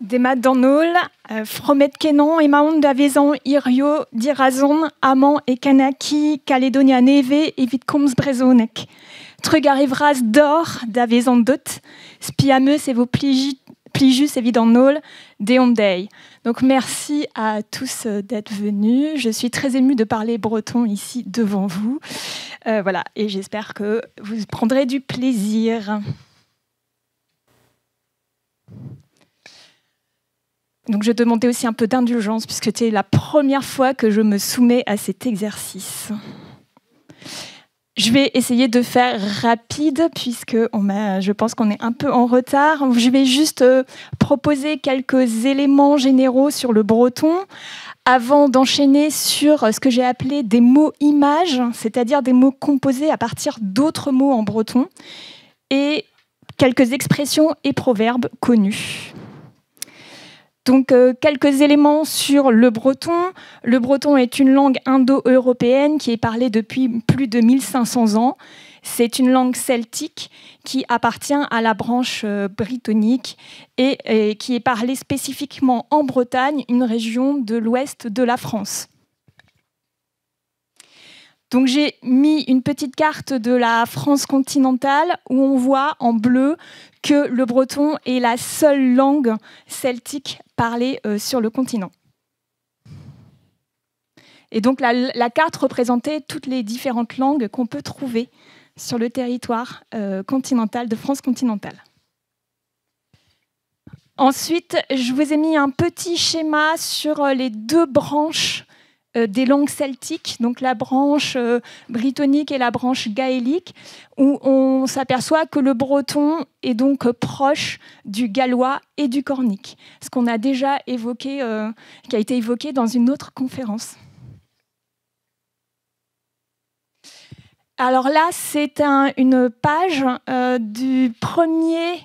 Demat danol, fromet kenan emaon da vezan irio dirazon amant et kanaki Caledonia neve evit komz brezonek. Trug arrivras d'or da vezan dot, spiameus et vos plijus évident nol, deondei. Donc merci à tous d'être venus. Je suis très émue de parler breton ici devant vous. Voilà, et j'espère que vous prendrez du plaisir. Donc je demandais aussi un peu d'indulgence puisque c'était la première fois que je me soumets à cet exercice. Je vais essayer de faire rapide puisque je pense qu'on est un peu en retard. Je vais juste proposer quelques éléments généraux sur le breton avant d'enchaîner sur ce que j'ai appelé des mots-images, c'est-à-dire des mots composés à partir d'autres mots en breton, et quelques expressions et proverbes connus. Donc, quelques éléments sur le breton. Le breton est une langue indo-européenne qui est parlée depuis plus de 1500 ans. C'est une langue celtique qui appartient à la branche brittonique et qui est parlée spécifiquement en Bretagne, une région de l'ouest de la France. Donc j'ai mis une petite carte de la France continentale où on voit en bleu que le breton est la seule langue celtique parlée sur le continent. Et donc la carte représentait toutes les différentes langues qu'on peut trouver sur le territoire continental de France continentale. Ensuite, je vous ai mis un petit schéma sur les deux branches des langues celtiques, donc la branche brittonique et la branche gaélique, où on s'aperçoit que le breton est donc proche du gallois et du cornique, ce qu'on a déjà évoqué, qui a été évoqué dans une autre conférence. Alors là, c'est une page du premier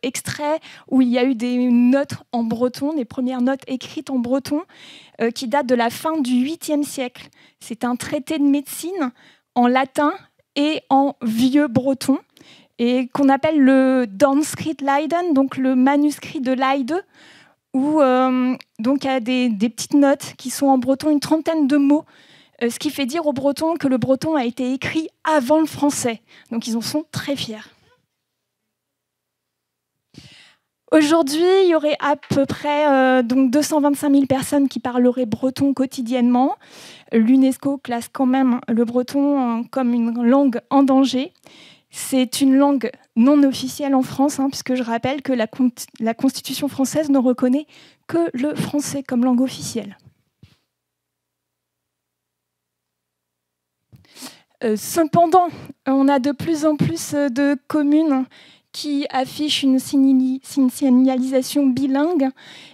extrait où il y a eu des notes en breton, des premières notes écrites en breton, qui datent de la fin du 8e siècle. C'est un traité de médecine en latin et en vieux breton, et qu'on appelle le Danskrit Leiden, donc le manuscrit de Leyde, où donc il y a des petites notes qui sont en breton, une trentaine de mots, ce qui fait dire aux Bretons que le breton a été écrit avant le français. Donc ils en sont très fiers. Aujourd'hui, il y aurait à peu près donc 225 000 personnes qui parleraient breton quotidiennement. L'UNESCO classe quand même le breton comme une langue en danger. C'est une langue non officielle en France, puisque je rappelle que la Constitution française ne reconnaît que le français comme langue officielle. Cependant, on a de plus en plus de communes qui affichent une signalisation bilingue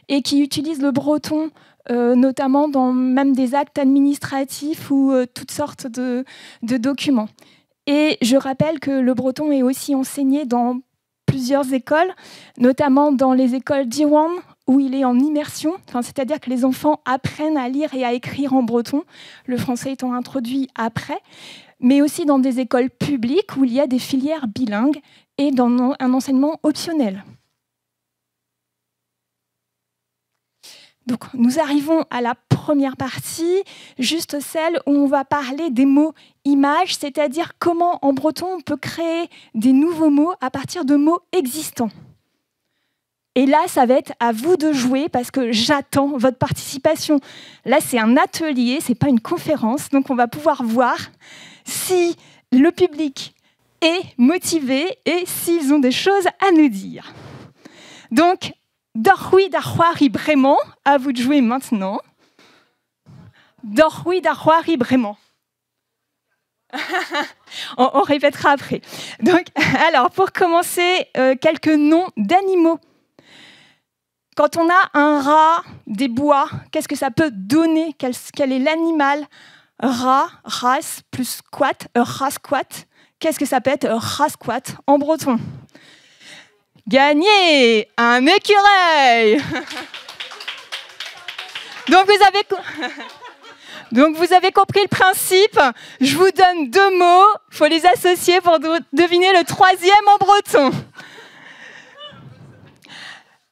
et qui utilisent le breton, notamment dans même des actes administratifs ou toutes sortes de documents. Et je rappelle que le breton est aussi enseigné dans plusieurs écoles, notamment dans les écoles d'Iwan, où il est en immersion, c'est-à-dire que les enfants apprennent à lire et à écrire en breton, le français étant introduit après, mais aussi dans des écoles publiques où il y a des filières bilingues et dans un enseignement optionnel. Donc, nous arrivons à la première partie, juste celle où on va parler des mots images, c'est-à-dire comment en breton on peut créer des nouveaux mots à partir de mots existants. Et là, ça va être à vous de jouer parce que j'attends votre participation. Là, c'est un atelier, ce n'est pas une conférence, donc on va pouvoir voir si le public est motivé et s'ils ont des choses à nous dire. Donc, Dorhui d'Arhuari Brément, à vous de jouer maintenant. Dorhui d'Arhuari Brément. On répétera après. Donc, alors, pour commencer, quelques noms d'animaux. Quand on a un rat des bois, qu'est-ce que ça peut donner? Quel est l'animal? Rat, ras, plus squat, rat-squat. Qu'est-ce que ça peut être rat-squat en breton? Gagner un écureuil. Donc vous avez compris le principe. Je vous donne deux mots, il faut les associer pour deviner le troisième en breton.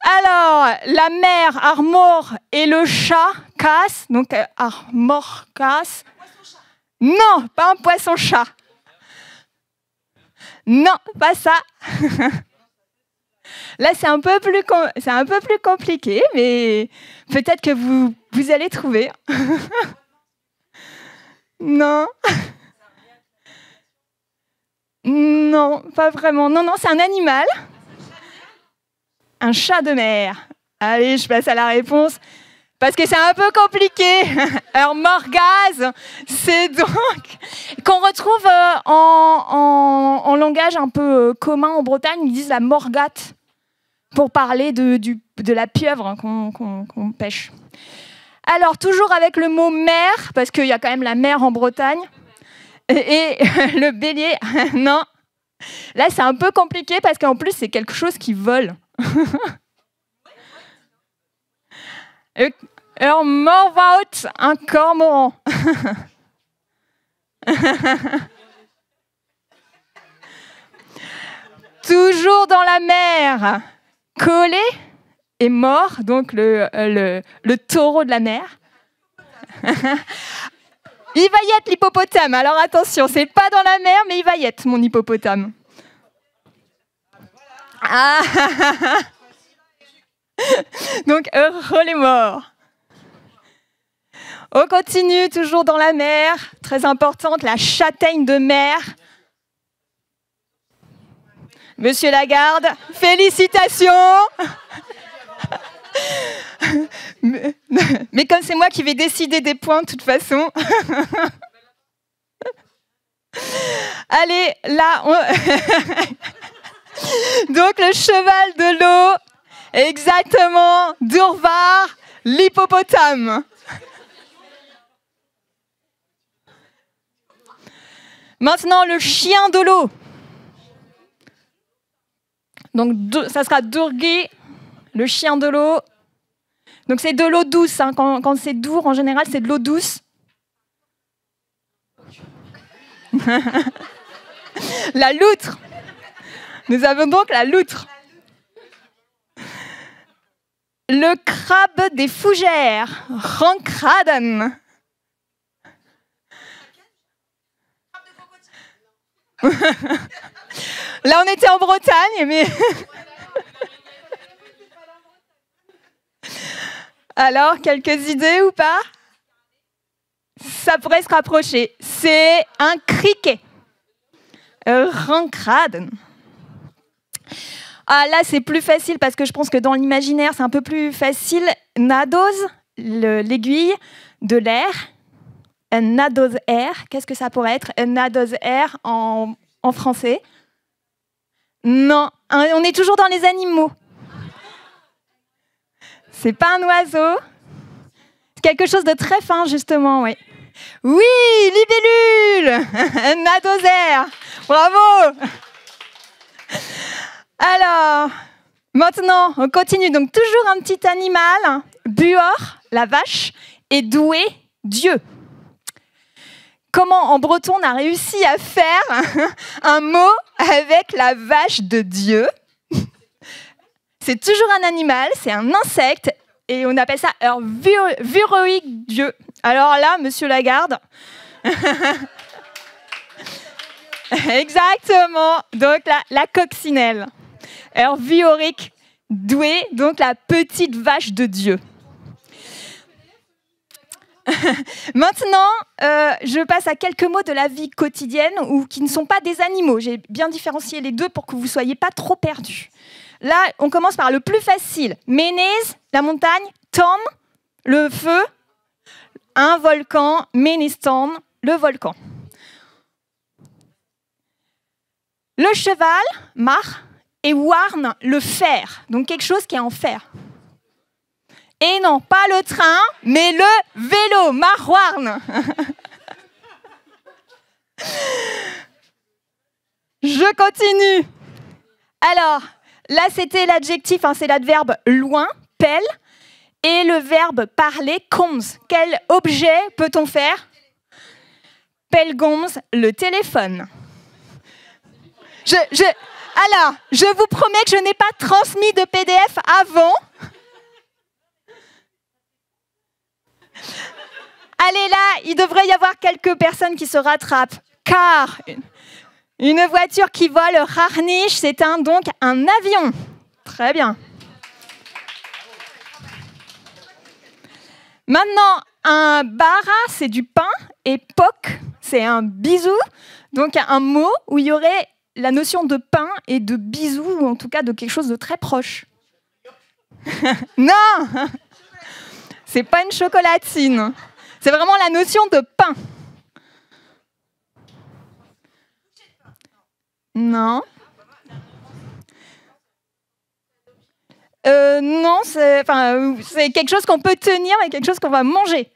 Alors, la mère, Armor, et le chat, Casse. Donc, Armor, Casse. Non, pas un poisson-chat. Non, pas ça. Là, c'est un peu plus compliqué, mais peut-être que vous allez trouver. Non. Non, pas vraiment. Non, c'est un animal. Un chat de mer. Allez, je passe à la réponse. Parce que c'est un peu compliqué. Alors, morgase, c'est donc qu'on retrouve en langage un peu commun en Bretagne. Ils disent la morgate pour parler de la pieuvre qu'on pêche. Alors, toujours avec le mot mer, parce qu'il y a quand même la mer en Bretagne. Et le bélier, non. Là, c'est un peu compliqué parce qu'en plus, c'est quelque chose qui vole. Alors, morvaut, un cormoran. Toujours dans la mer. Collé et mort, donc le taureau de la mer. Il va y être l'hippopotame. Alors attention, c'est pas dans la mer, mais il va y être mon hippopotame. Ah. Donc heureux les morts. On continue, toujours dans la mer. Très importante, la châtaigne de mer. Monsieur Lagarde, félicitations. Mais comme c'est moi qui vais décider des points de toute façon. Allez, là, donc le cheval de l'eau, exactement, Durvar, l'hippopotame. Maintenant, le chien de l'eau. Donc, ça sera Durgi, le chien de l'eau. Donc, c'est de l'eau douce. Hein. Quand c'est dour, en général, c'est de l'eau douce. La loutre. Nous avons donc la loutre. Le crabe des fougères, Rankraden. Là, on était en Bretagne, mais... Alors, quelques idées ou pas? Ça pourrait se rapprocher. C'est un criquet. Rankraden. Ah, là, c'est plus facile parce que je pense que dans l'imaginaire, c'est un peu plus facile. Nados, l'aiguille de l'air. Un nados air, qu'est-ce que ça pourrait être? Un nados air en français? Non, on est toujours dans les animaux. C'est pas un oiseau. C'est quelque chose de très fin, justement, oui. Oui, libellule. Un nados air. Bravo. Alors, maintenant, on continue. Donc, toujours un petit animal. Buor, la vache, et doué, Dieu. Comment en breton on a réussi à faire un mot avec la vache de Dieu? C'est toujours un animal, c'est un insecte, et on appelle ça un vuroïque Dieu. Alors là, monsieur Lagarde. Exactement, donc la coccinelle. Herviorique doué, donc la petite vache de Dieu. Maintenant, je passe à quelques mots de la vie quotidienne ou qui ne sont pas des animaux. J'ai bien différencié les deux pour que vous ne soyez pas trop perdus. Là, on commence par le plus facile. Ménez, la montagne. Torn, le feu. Un volcan. Ménistorn, le volcan. Le cheval, mar. Et warn, le fer. Donc quelque chose qui est en fer. Et non, pas le train, mais le vélo, marwarn. Je continue. Alors, là, c'était l'adjectif, c'est l'adverbe loin, pelle, et le verbe parler, coms. Quel objet peut-on faire? Pelgoms, le téléphone. Alors, je vous promets que je n'ai pas transmis de PDF avant. Allez là, il devrait y avoir quelques personnes qui se rattrapent. Car une voiture qui vole Harnisch, c'est donc un avion. Très bien. Maintenant, un bara, c'est du pain, et pok, c'est un bisou. Donc un mot où il y aurait la notion de pain et de bisou, ou en tout cas de quelque chose de très proche. Non, c'est pas une chocolatine. C'est vraiment la notion de pain. Non. Non, c'est quelque chose qu'on peut tenir et quelque chose qu'on va manger.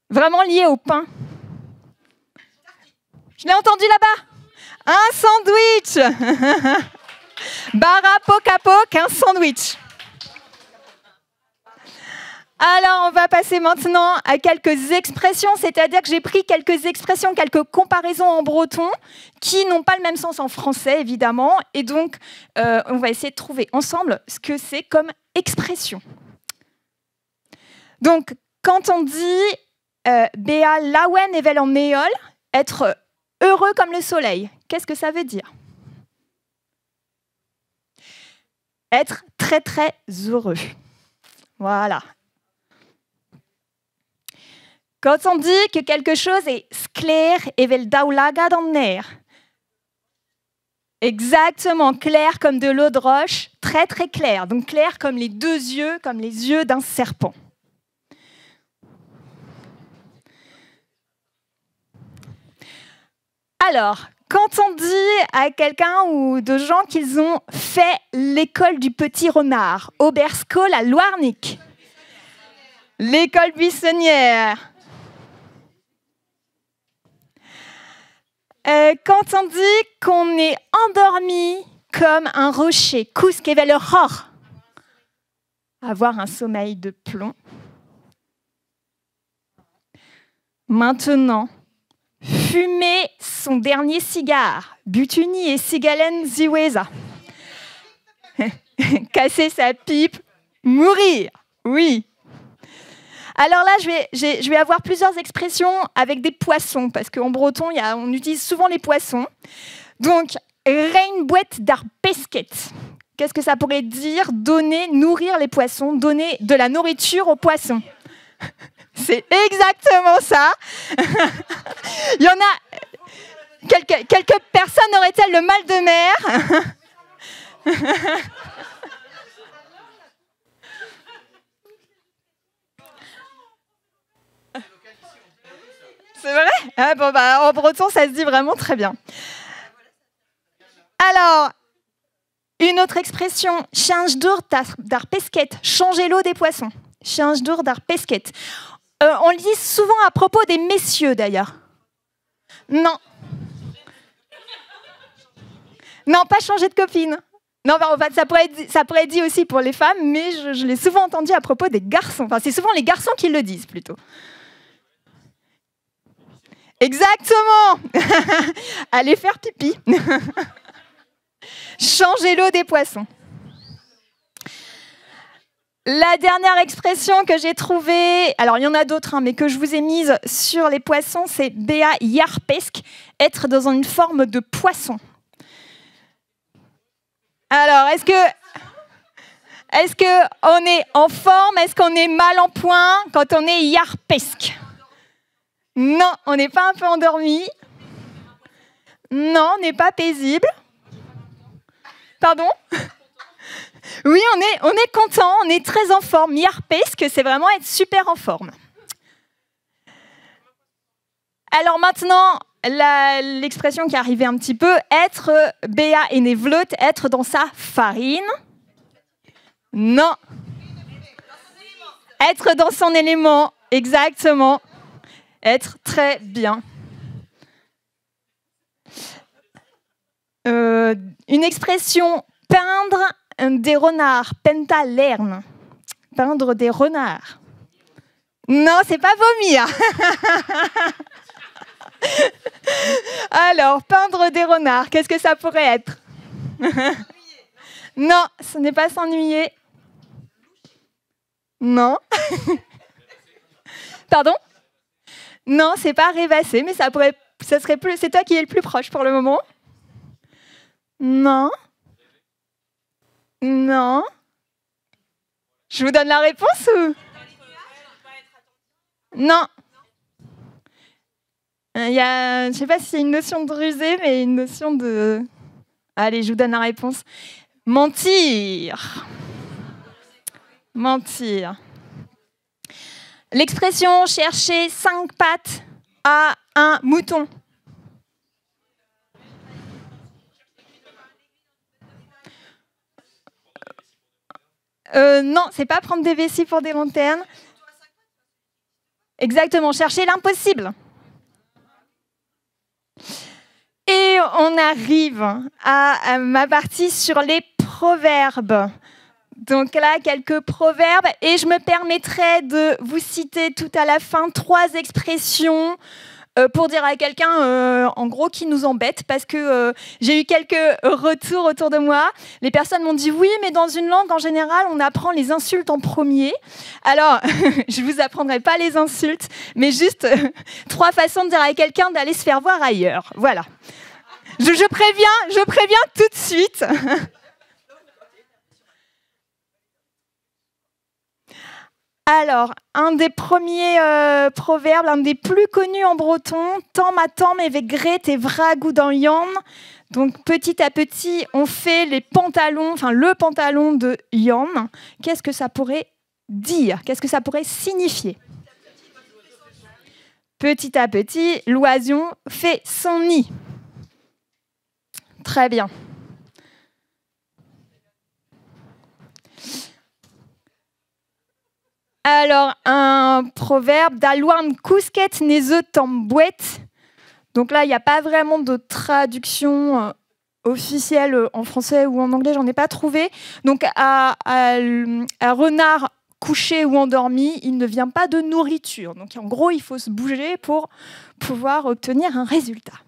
Vraiment lié au pain. Je l'ai entendu là-bas. Un sandwich. Bara pokapok, un sandwich. Alors, on va passer maintenant à quelques expressions, c'est-à-dire que j'ai pris quelques expressions, quelques comparaisons en breton qui n'ont pas le même sens en français, évidemment, et donc on va essayer de trouver ensemble ce que c'est comme expression. Donc, quand on dit Béa lawen evel en méol, être heureux comme le soleil, qu'est-ce que ça veut dire? Être très très heureux. Voilà. Quand on dit que quelque chose est clair evel daulaga dans ner. Exactement, clair comme de l'eau de roche, très très clair. Donc clair comme les deux yeux, comme les yeux d'un serpent. Alors, quand on dit à quelqu'un ou de gens qu'ils ont fait l'école du petit renard, Oberskol à Loarnik, l'école buissonnière. Quand on dit qu'on est endormi comme un rocher, Kuskevel Hor, avoir un sommeil de plomb. Maintenant, fumer son dernier cigare, Butuni et Sigalen Ziweza. Casser sa pipe, mourir, oui. Alors là, je vais avoir plusieurs expressions avec des poissons, parce qu'en breton, on utilise souvent les poissons. Donc, reinbouet dar pesket. Qu'est-ce que ça pourrait dire? Donner, nourrir les poissons, donner de la nourriture aux poissons. C'est exactement ça. Il y en a... Quelques personnes auraient-elles le mal de mer? C'est vrai? Ah, bon, en breton, ça se dit vraiment très bien. Alors, une autre expression, change d'our dar pesquet, changer l'eau des poissons. Change d'our dar pesquet. On le dit souvent à propos des messieurs, d'ailleurs. Non. Non, pas changer de copine. Non, en fait, ça pourrait être dit aussi pour les femmes, mais je l'ai souvent entendu à propos des garçons. Enfin, c'est souvent les garçons qui le disent, plutôt. Exactement. Aller faire pipi. Changer l'eau des poissons. La dernière expression que j'ai trouvée, alors il y en a d'autres, mais que je vous ai mise sur les poissons, c'est Béa yarpesk, être dans une forme de poisson. Alors, est-ce qu'on est en forme? Est-ce qu'on est mal en point quand on est yarpesk? Non, on n'est pas un peu endormi. Non, on n'est pas paisible. Pardon? Oui, on est content, on est très en forme. Yarpesk, c'est vraiment être super en forme. Alors maintenant, l'expression qui arrivait un petit peu, être Béa et nevlot, être dans sa farine. Non. Être dans son élément, exactement. Être très bien. Une expression, peindre des renards, pentalerne. Peindre des renards. Non, c'est pas vomir. Alors, peindre des renards, qu'est-ce que ça pourrait être? Non, ce n'est pas s'ennuyer. Non. Pardon? Non, c'est pas rêvasser, mais ça serait plus. C'est toi qui es le plus proche pour le moment. Non. Non. Je vous donne la réponse ou? Non. Il y a, je ne sais pas si c'est une notion de rusé, mais une notion de... Allez, je vous donne la réponse. Mentir. Mentir. L'expression chercher 5 pattes à un mouton. Non, c'est pas prendre des vessies pour des lanternes. Exactement, chercher l'impossible. Et on arrive à ma partie sur les proverbes. Donc là, quelques proverbes. Et je me permettrai de vous citer tout à la fin 3 expressions pour dire à quelqu'un, en gros, qui nous embête. Parce que j'ai eu quelques retours autour de moi. Les personnes m'ont dit, oui, mais dans une langue, en général, on apprend les insultes en premier. Alors, je ne vous apprendrai pas les insultes, mais juste 3 façons de dire à quelqu'un d'aller se faire voir ailleurs. Voilà. Je préviens tout de suite. Alors, un des premiers proverbes, un des plus connus en breton, « Tam à tam avec gret et vragou dans Yann ». Donc, petit à petit, on fait les pantalons, enfin le pantalon de Yann. Qu'est-ce que ça pourrait dire? Qu'est-ce que ça pourrait signifier? Petit à petit, l'oison fait son nid. Très bien. Alors, un proverbe d'Alouan Kousket Neze Tambouette. Donc là, il n'y a pas vraiment de traduction officielle en français ou en anglais, j'en ai pas trouvé. Donc, à renard couché ou endormi, il ne vient pas de nourriture. Donc, en gros, il faut se bouger pour pouvoir obtenir un résultat.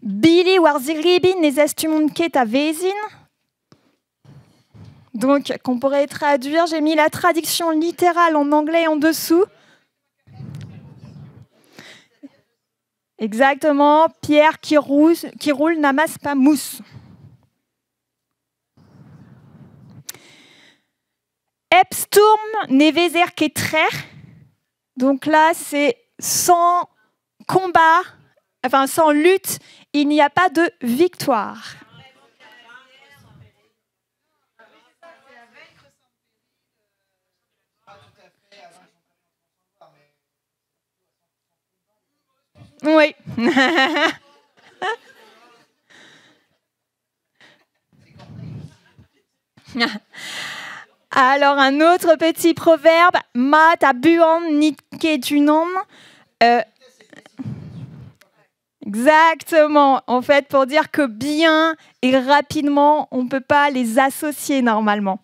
Billy warziribin les astumunket à vezin. Donc, qu'on pourrait traduire, j'ai mis la traduction littérale en anglais en dessous. Exactement, pierre qui roule n'amasse pas mousse. Epsturm nevezer ketrer. Donc là, c'est sans combat, enfin sans lutte, il n'y a pas de victoire. Oui. Alors, un autre petit proverbe, ma tabuan nitke dunam. Exactement. En fait, pour dire que bien et rapidement, on ne peut pas les associer normalement.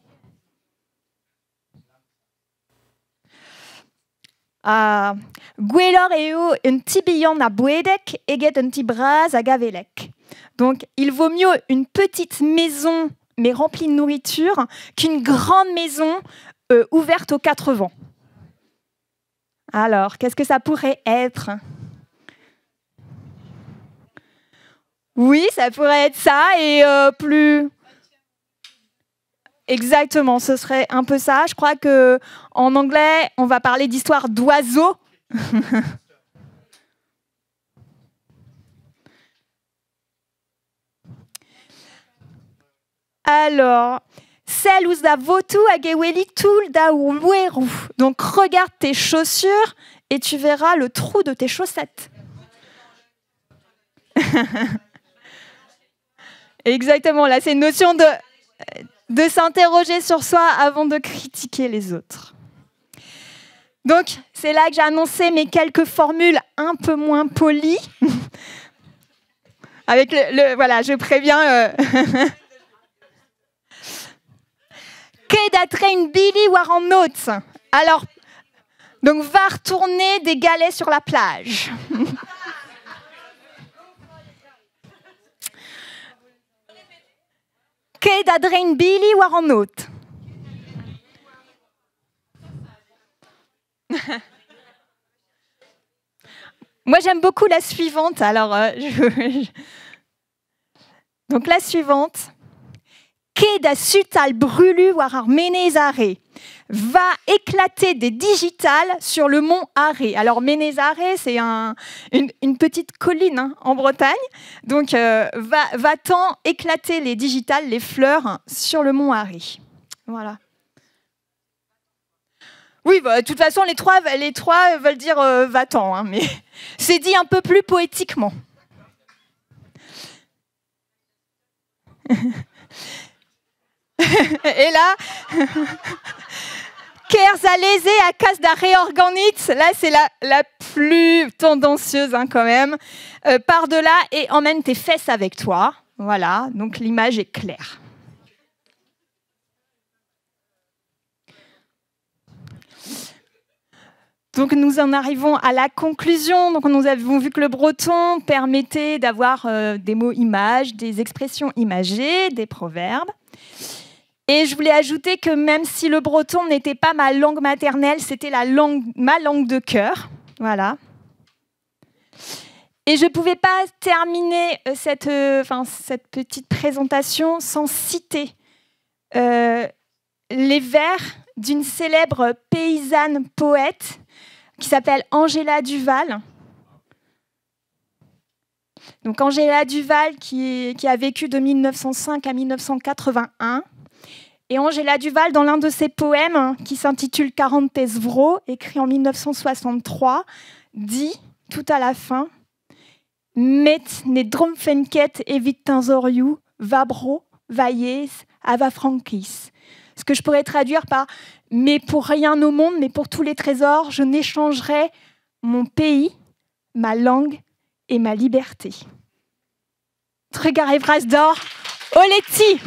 Gwelor eo un tibion à bouedek eget un tibraz à gavelek. Donc, il vaut mieux une petite maison mais remplie de nourriture qu'une grande maison ouverte aux 4 vents. Alors, qu'est-ce que ça pourrait être? Oui, ça pourrait être ça et plus... Exactement, ce serait un peu ça. Je crois qu'en anglais, on va parler d'histoire d'oiseaux. Alors, celle où da votu ageweli tout da oueru. Donc, regarde tes chaussures et tu verras le trou de tes chaussettes. Exactement, là, c'est une notion de s'interroger sur soi avant de critiquer les autres. Donc, c'est là que j'ai annoncé mes quelques formules un peu moins polies. Avec voilà, je préviens... Qu'est d'attraire Billy war en notes. Alors, donc va retourner des galets sur la plage. Qu'est d'attraire Billy war en notes. Moi, j'aime beaucoup la suivante. Alors, donc la suivante. Qu'est da sutal brulu war ar Ménézaré va éclater des digitales sur le mont Arré. Alors Ménézaré, c'est une petite colline en Bretagne. Donc va-t-en éclater les digitales, les fleurs, sur le mont Arré. Voilà. Oui, bah, de toute façon, les trois veulent dire va-t'en, hein, mais c'est dit un peu plus poétiquement. Et là, Kers à lésé à casse da réorganite, là c'est la plus tendancieuse hein, quand même. Par-delà et emmène tes fesses avec toi. Voilà, donc l'image est claire. Donc nous en arrivons à la conclusion. Donc nous avons vu que le breton permettait d'avoir des mots images, des expressions imagées, des proverbes. Et je voulais ajouter que même si le breton n'était pas ma langue maternelle, c'était ma langue de cœur. Voilà. Et je ne pouvais pas terminer cette petite présentation sans citer les vers d'une célèbre paysanne poète qui s'appelle Angela Duval. Donc Angela Duval qui a vécu de 1905 à 1981. Et Angela Duval, dans l'un de ses poèmes, qui s'intitule 40 Tesvro, écrit en 1963, dit, tout à la fin, « Met ne dromfenket evit tinzoriou, vabro, vaillez, ava frankis ». Ce que je pourrais traduire par « Mais pour rien au monde, mais pour tous les trésors, je n'échangerai mon pays, ma langue et ma liberté. » Tregare Vrasdor, Oleti.